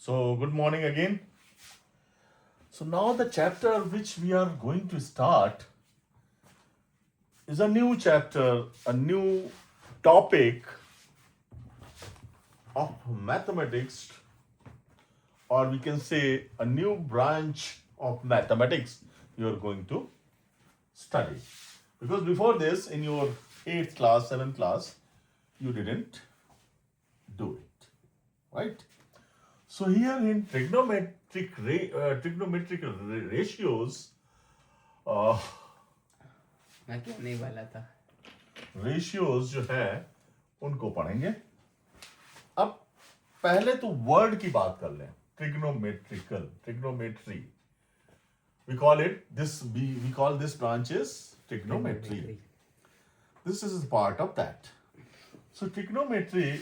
So, good morning again. So, now the chapter which we are going to start is a new chapter, a new topic of mathematics, or we can say a new branch of mathematics you are going to study. Because before this, in your 8th class, 7th class, you didn't do it, right? So here in trigonometric ratios, uh, मैं कहने वाला था ratios जो है उनको पढ़ेंगे. अब पहले तो वर्ड की बात कर लें. Trigonometry, we call this branch is trigonometry. This is part of that. So trigonometry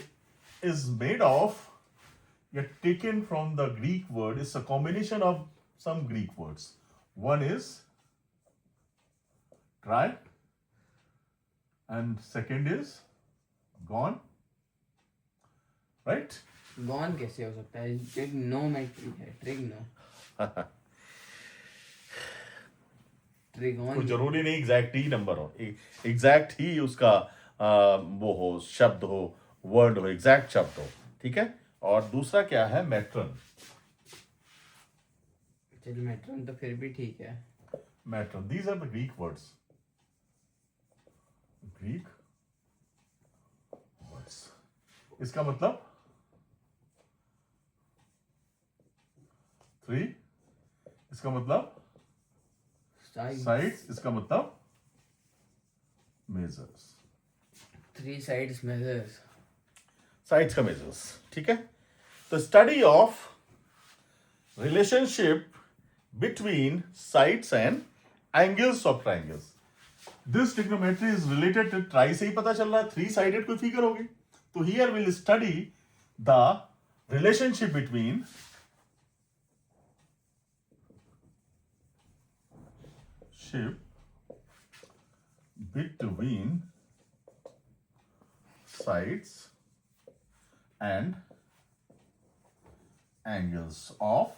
is made of, taken from the Greek word, is a combination of some Greek words. One is tri, and second is gone, right? Gone कैसे हो सकता है? Trigonometry है. ट्रिगोन कोई जरूरी नहीं exact ही number हो, exact ही उसका वो हो, शब्द हो, वर्ड हो, एग्जैक्ट शब्द हो, ठीक है. और दूसरा क्या है? मैट्रन. चल मैट्रन तो फिर भी ठीक है. Metron, these are the Greek words. Greek words, इसका मतलब 3, इसका मतलब साइड्स, इसका मतलब मेजर्स. 3 sides measures. साइड्स का मेजर्स, ठीक है. तो study of relationship between sides and angles of triangles. This trigonometry is related to tri से ही पता चल रहा है, 3 साइडेड कोई फिगर होगी. तो here will study the relationship between sides and angles of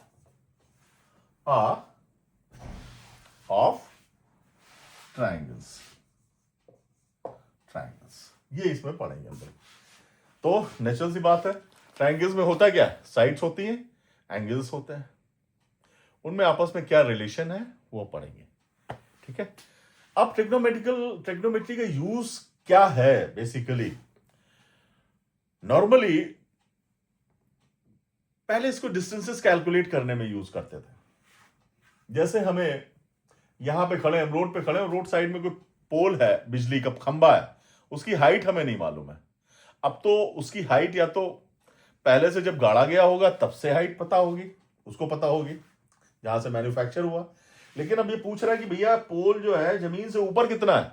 triangles. ये इसमें पढ़ेंगे हम लोग. तो नेचुरल सी बात है, ट्राइंगल्स में होता क्या? साइड्स होती हैं, एंगल्स होते हैं, उनमें आपस में क्या रिलेशन है वो पढ़ेंगे, ठीक है. अब ट्रिग्नोमेट्री का यूज क्या है? बेसिकली नॉर्मली पहले इसको डिस्टेंसेस कैलकुलेट करने में यूज करते थे. जैसे हमें यहां पे खड़े हैं, रोड पे खड़े हैं, रोड साइड में कोई पोल है, बिजली का खंबा है, उसकी हाइट हमें नहीं मालूम है. अब तो उसकी हाइट या तो पहले से जब गाड़ा गया होगा तब से हाइट पता होगी, उसको पता होगी जहां से मैन्युफैक्चर हुआ. लेकिन अब ये पूछ रहा है कि भैया पोल जो है जमीन से ऊपर कितना है,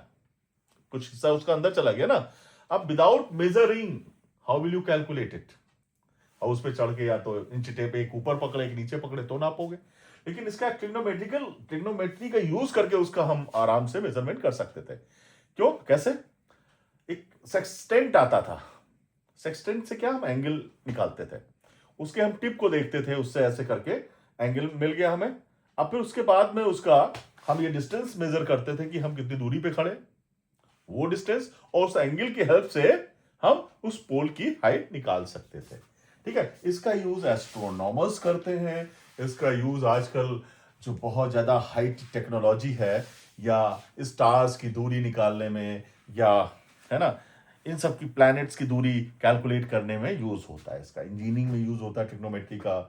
कुछ हिस्सा उसका अंदर चला गया ना. अब without measuring how will you calculate it? और उस पर चढ़ के या तो इंच टेप एक ऊपर पकड़े एक नीचे पकड़े तो नापोगे. लेकिन इसका ट्रिग्नोमेट्री का यूज करके उसका हम आराम से मेजरमेंट कर सकते थे. क्यों? कैसे? एक सेक्सटेंट आता था. सेक्सटेंट से क्या हम एंगल निकालते थे, उसके हम टिप को देखते थे, उससे ऐसे करके एंगल मिल गया हमें. अब फिर उसके बाद में उसका हम ये डिस्टेंस मेजर करते थे कि हम कितनी दूरी पे खड़े, वो डिस्टेंस, और उस एंगल की हेल्प से हम उस पोल की हाइट निकाल सकते थे, ठीक है. इसका यूज एस्ट्रोनॉमर्स करते हैं. इसका यूज आजकल जो बहुत ज्यादा हाई टेक्नोलॉजी है, या स्टार्स की दूरी निकालने में, या है ना, इन सब की प्लैनेट्स की दूरी कैलकुलेट करने में यूज होता है. इसका इंजीनियरिंग में यूज होता है ट्रिग्नोमेट्री का,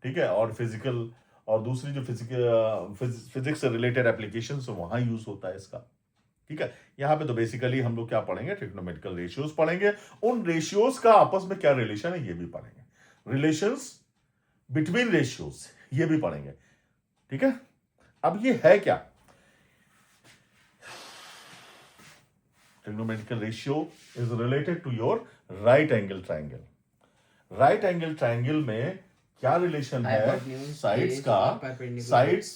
ठीक है. और फिजिकल और दूसरी जो फिजिक्स से रिलेटेड एप्लीकेशंस वहां यूज होता है इसका, ठीक है. यहाँ पे तो बेसिकली हम लोग क्या पढ़ेंगे? ट्रिग्नोमेट्रिकल रेशियोज पढ़ेंगे. उन रेशियोज का आपस में क्या रिलेशन है ये भी पढ़ेंगे. रिलेशंस बिटवीन रेशियोज ये भी पढ़ेंगे, ठीक है. अब ये है क्या? Trigonometrical ratio is related to your right angle triangle. Right angle triangle में क्या रिलेशन है? साइड्स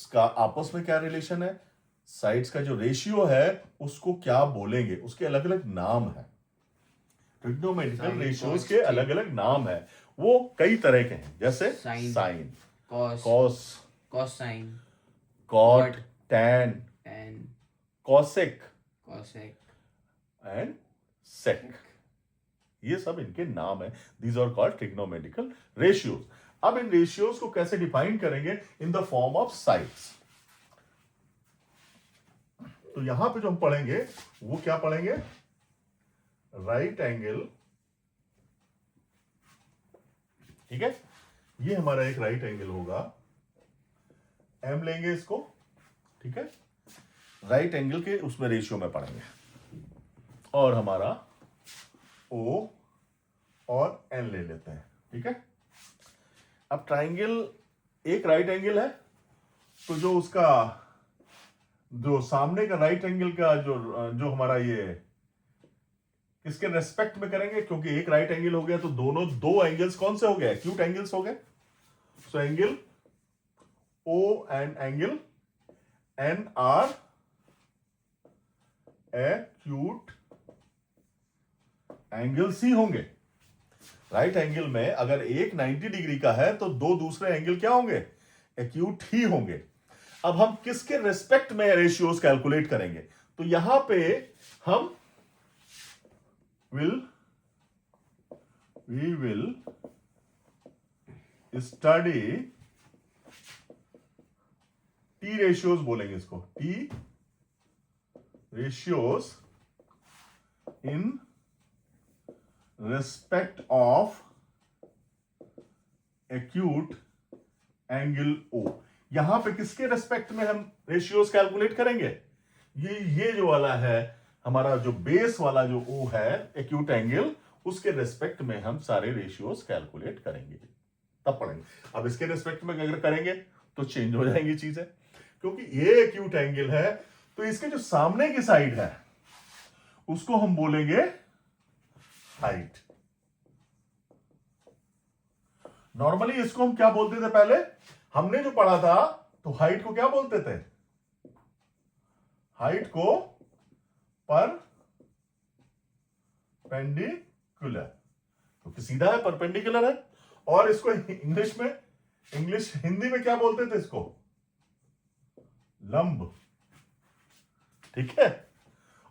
का आपस में क्या रिलेशन है? साइड्स का जो रेशियो है उसको क्या बोलेंगे? उसके अलग अलग नाम है. ट्रिग्नोमेट्रिकल रेशियोज के अलग अलग नाम है. वो कई तरह के हैं, जैसे Sine. Sine, cos, cos, cosine, cot, Cot. Tan, and cosec cosec. And sec. ये सब इनके नाम है। These are called trigonometrical ratios. अब इन रेशियोज को कैसे डिफाइन करेंगे? In the form of sides. तो यहां पे जो हम पढ़ेंगे वो क्या पढ़ेंगे? राइट एंगल, ठीक है, ये हमारा एक राइट एंगल होगा, एम लेंगे इसको, ठीक है, राइट एंगल के उसमें रेशियो में पढ़ेंगे, और हमारा ओ और एन ले लेते हैं, ठीक है। अब ट्राइंगल एक राइट एंगल है, तो जो उसका जो सामने का राइट एंगल का जो हमारा ये किसके रेस्पेक्ट में करेंगे? क्योंकि एक राइट एंगल हो गया तो दोनों दो एंगल्स कौन से हो गए? एक्यूट एंगल्स हो गए। So angle O and angle N are acute angle C होंगे। राइट एंगल में अगर एक 90 डिग्री का है तो दो दूसरे एंगल क्या होंगे? एक्यूट ही होंगे। अब हम किसके रेस्पेक्ट में रेशियोज कैलकुलेट करेंगे? तो यहां पे हम we will study T ratios बोलेंगे इसको, T ratios in respect of acute angle O। यहां पे किसके रेस्पेक्ट में हम रेशियोज कैलकुलेट करेंगे? ये जो वाला है हमारा, जो बेस वाला जो O है एक्यूट एंगल, उसके रेस्पेक्ट में हम सारे रेशियोज कैलकुलेट करेंगे, तब पढ़ेंगे। अब इसके रेस्पेक्ट में अगर करेंगे तो चेंज हो जाएंगी चीजें, क्योंकि ये एक्यूट एंगल है, तो इसके जो सामने की साइड है उसको हम बोलेंगे हाइट। नॉर्मली इसको हम क्या बोलते थे? पहले हमने जो पढ़ा था तो हाइट को क्या बोलते थे? हाइट को परपेंडिकुलर, क्योंकि सीधा है, परपेंडिकुलर है। और इसको इंग्लिश हिंदी में क्या बोलते थे? इसको लंब, ठीक है।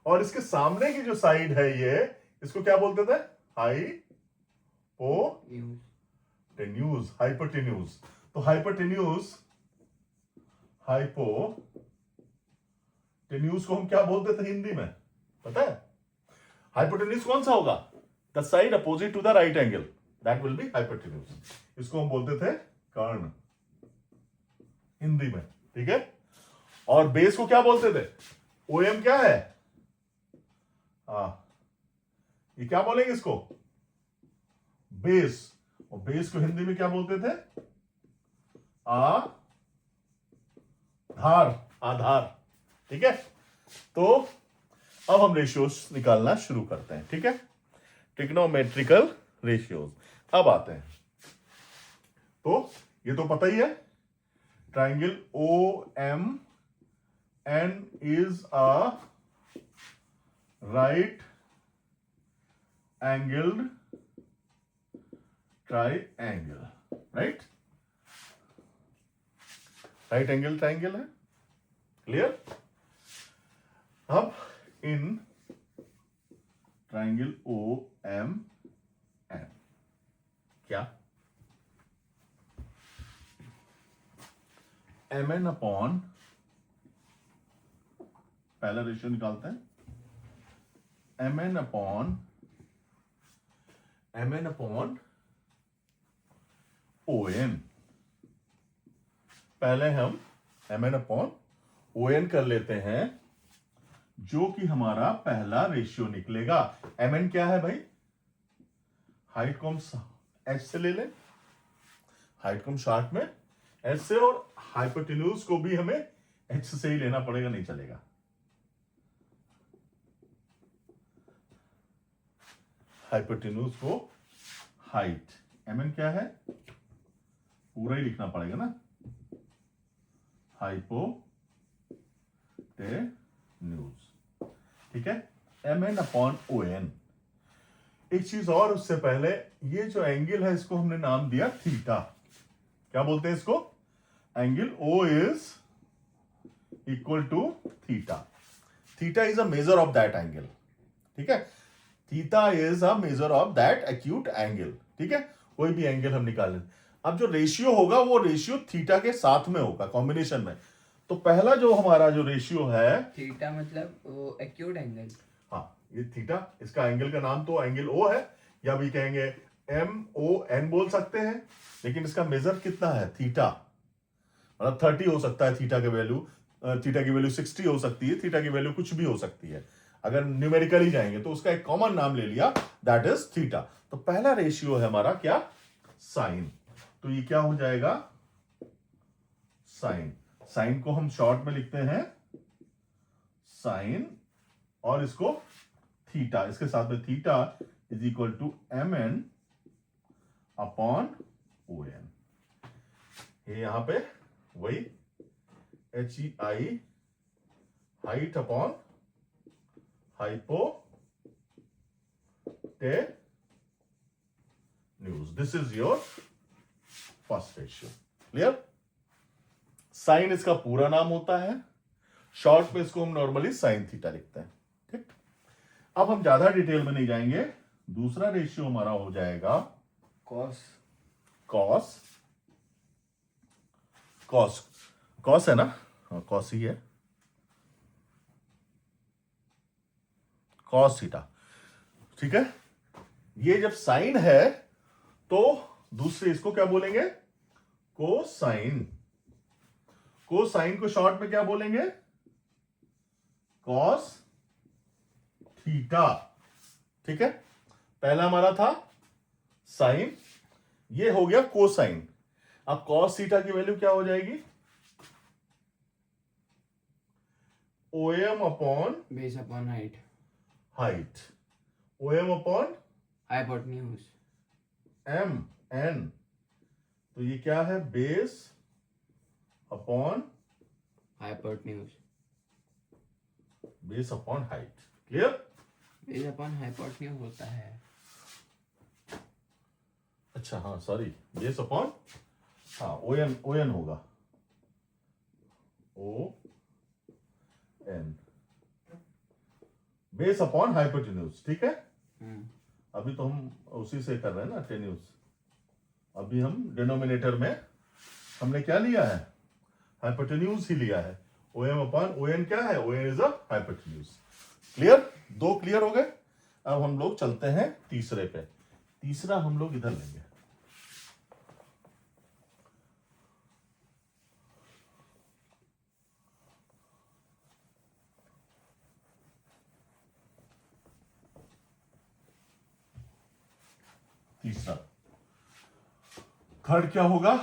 और इसके सामने की जो साइड है ये, इसको क्या बोलते थे? Hypotenuse, hypotenuse. तो हाइपोटेन्यूज को हम क्या बोलते थे हिंदी में? पता है? हाइपोटेन्यूज कौन सा होगा? The side opposite to the right angle, that will be hypotenuse. इसको हम बोलते थे कर्ण हिंदी में, ठीक है। और बेस को क्या बोलते थे? ओएम क्या है? ये क्या बोलेंगे इसको? बेस। और बेस को हिंदी में क्या बोलते थे? आधार, आधार, ठीक है। तो अब हम रेशियोज निकालना शुरू करते हैं, ठीक है। ट्रिग्नोमेट्रिकल रेशियोज अब आते हैं। तो ये तो पता ही है, triangle O M N is a right angled triangle, right? Right angle triangle है, क्लियर? अब in triangle O M N क्या? एम एन अपॉन, पहला रेशियो निकालते हैं, M N upon O N. पहले हम M N upon O N कर लेते हैं, जो कि हमारा पहला रेशियो निकलेगा। एम एन क्या है भाई? हाइट को हम एच से ले लें, हाइट को हम शॉर्ट में एच से, और हाइपोटेन्यूज को भी हमें एच से ही लेना पड़ेगा, नहीं चलेगा। हाइपोटेन्यूज को हाइट, एम एन क्या है? पूरा ही लिखना पड़ेगा ना, हाइपोटेन्यूज, ठीक है। M N upon O N. एक चीज और उससे पहले, ये जो एंगल है इसको हमने नाम दिया थीटा। क्या बोलते हैं इसको? Angle O is equal to theta. Theta is a measure of that angle. ठीक है, theta is a measure of that acute angle. ठीक है, कोई भी एंगल हम निकाल लें। अब जो रेशियो होगा वो रेशियो थीटा के साथ में होगा, कॉम्बिनेशन में। तो पहला जो हमारा जो रेशियो है, थीटा मतलब वो एक्यूट एंगल। हाँ ये थीटा, इसका एंगल का नाम तो एंगल O है, या भी कहेंगे MON बोल सकते हैं, लेकिन इसका मेजर कितना है? थीटा। मतलब 30 हो सकता है थीटा की वैल्यू, थीटा की वैल्यू 60 हो सकती है, थीटा की वैल्यू कुछ भी हो सकती है। अगर न्यूमेरिकली जाएंगे तो उसका एक कॉमन नाम ले लिया, दैट इज थीटा। तो पहला रेशियो है हमारा क्या? साइन। तो ये क्या हो जाएगा? साइन। साइन को हम शॉर्ट में लिखते हैं साइन, और इसको थीटा, इसके साथ में theta is equal to MN upon ON। ये यहां पे वही HEI, height upon hypotenuse. This is your first ratio. Clear? Sine इसका पूरा नाम होता है, शॉर्ट में इसको हम नॉर्मली साइन थीटा लिखते हैं। ठीक, अब हम ज्यादा डिटेल में नहीं जाएंगे। दूसरा रेशियो हमारा हो जाएगा कॉस। कॉस। कॉस, कॉस है ना? हाँ कॉस ही है, कॉस थीटा। ठीक है, ये जब साइन है तो दूसरे इसको क्या बोलेंगे? कोसाइन। कोसाइन को शॉर्ट में क्या बोलेंगे? Cos theta. ठीक है, पहला हमारा था साइन, ये हो गया कोसाइन। अब कॉस थीटा की वैल्यू क्या हो जाएगी? OM upon base upon height. Height. OM upon hypotenuse. MN। तो ये क्या है? Base upon hypotenuse. Base upon height. Clear? Base upon hypotenuse होता है। अच्छा हाँ सॉरी, बेस अपॉन, हाँ ON होगा, ON, बेस अपॉन हाइपोटेन्यूज। ठीक है, अभी तो हम उसी से कर रहे हैं ना, टेन्यूज। अभी हम डिनोमिनेटर में हमने क्या लिया है? हाइपोटेन्यूज ही लिया है। OM अपॉन ON क्या है? ON is a hypotenuse. Clear? दो क्लियर हो गए। अब हम लोग चलते हैं तीसरे पे। तीसरा हम लोग इधर लेंगे। तीसरा, थर्ड क्या होगा?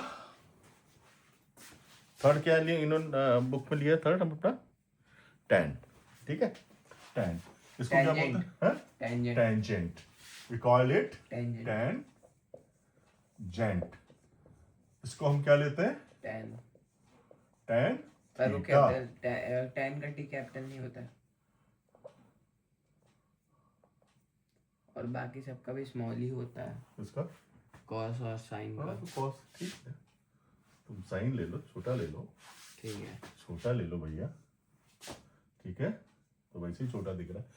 थर्ड क्या लिए इन्होंने बुक में लिया? थर्ड हम अपना tan। ठीक है, tan, इसको क्या बोलते हैं? Tangent. Tangent. We call it tangent. Tangent. इसको हम क्या लेते हैं? टेन। tan पर वो थीटा। कैपिटल, टेन का टी कैपिटल नहीं होता, और बाकी सबका भी स्मॉल ही होता है, इसका कॉस और साइन का। cos, ठीक है, तुम साइन ले लो, छोटा ले लो, ठीक है। छोटा ले लो भैया। ठीक है, तो वैसे ही छोटा दिख रहा है।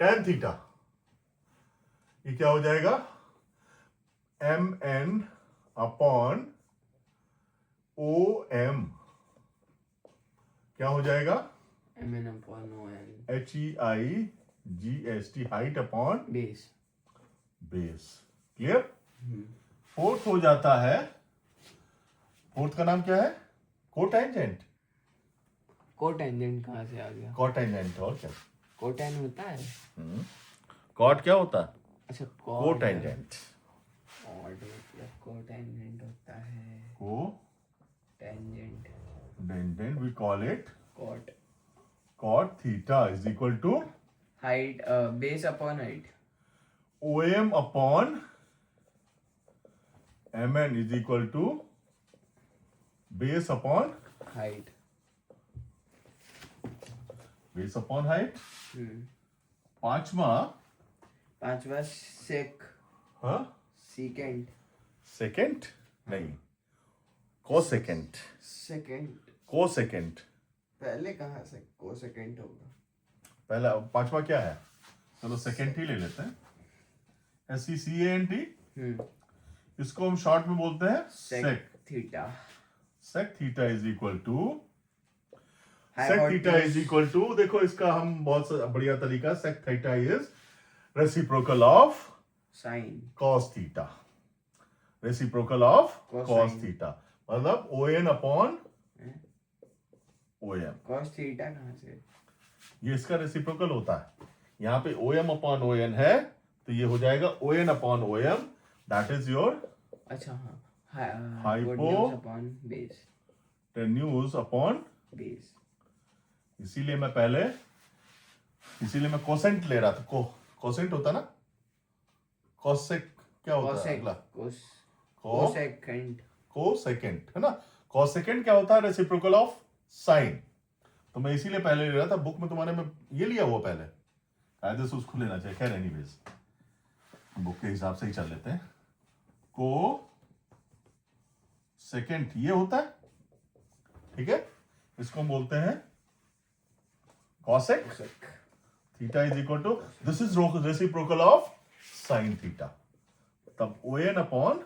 tan थीटा, ये क्या हो जाएगा? MN upon OM। क्या हो जाएगा? MN upon ON। HEIGST, height upon base. Base. Clear? Fourth हो जाता है, फोर्थ का नाम क्या है? कोटेंजेंट। कोटेंजेंट कहाँ से आ गया? कोटेंजेंट और क्या? कोटेन होता है। कॉट क्या होता है? अच्छा, कोटेंजेंट। कॉट मतलब कोटेंजेंट होता है। Cotangent, tangent. We call it cot. cot theta is equal to height, base upon height. OM upon MN is equal to base upon height. Base upon height. पांचवा, पांचवा sec हाँ second second नहीं, cosecant. Second cosecant पहले कहाँ से को second होगा? पहला, पांचवा क्या है? चलो सेकेंड ही ले लेते हैं। SECANT, इसको हम शॉर्ट में बोलते हैं sec theta. Sec theta is equal to Hypotenuse. देखो इसका हम बहुत बढ़िया तरीका, sec theta is reciprocal of sine cos theta. Reciprocal of Cosine. Cos theta मतलब ON upon OM। Cos theta कहाँ से? ये इसका रेसिप्रोकल होता है। यहाँ पे OM अपॉन ON है तो ये हो जाएगा ON upon OM, that is your अच्छा हाँ, Hypo- अपॉन बेस। टेन्यूज अपॉन। बेस इसीलिए मैं कोसेंट ले रहा था। कोसेंट होता ना, कोसेक क्या होता है अगला? कोसेकेंड। कोसेकेंड है ना। कोसेकेंड क्या होता है? Reciprocal of sign. तो मैं इसीलिए पहले ले रहा था। बुक में तुम्हारे में ये लिया हुआ पहले, कायदे से उसको लेना चाहिए। खैर एनीवेज, बुक के हिसाब से ही चल लेते हैं। को सेकेंड ये होता है, ठीक है। इसको हम बोलते हैं cosec theta is equal to, this is reciprocal of sine theta. तब ON अपॉन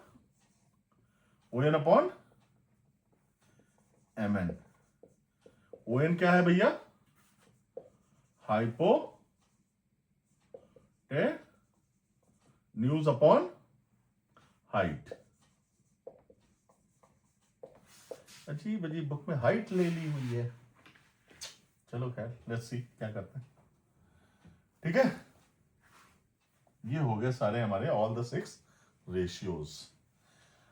MN। ON क्या है भैया? Hypotenuse upon height. अजीब अजीब बुक में हाइट ले ली हुई है। चलो खैर, लेट्स सी क्या करते हैं। ठीक है, ये हो गए सारे हमारे ऑल द 6 रेशियोज।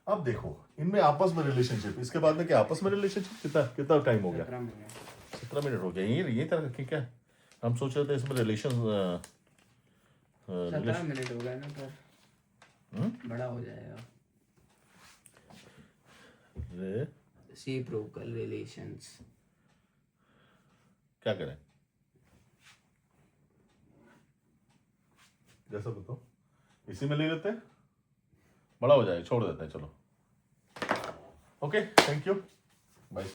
अब देखो इनमें आपस में रिलेशनशिप, इसके बाद में क्या आपस में रिलेशनशिप, कितना टाइम हो गया? 17 मिनट हो गया। ये तरह की क्या हम सोच रहे थे इसमें रिलेशन 17 मिनट हो गया ना, पर बड़ा हो जाएगा। रेसिप्रोकल रिलेशंस क्या करें? जैसा बताओ, इसी में ले लेते हैं, बड़ा हो जाएगा, छोड़ देते हैं। चलो ओके, थैंक यू।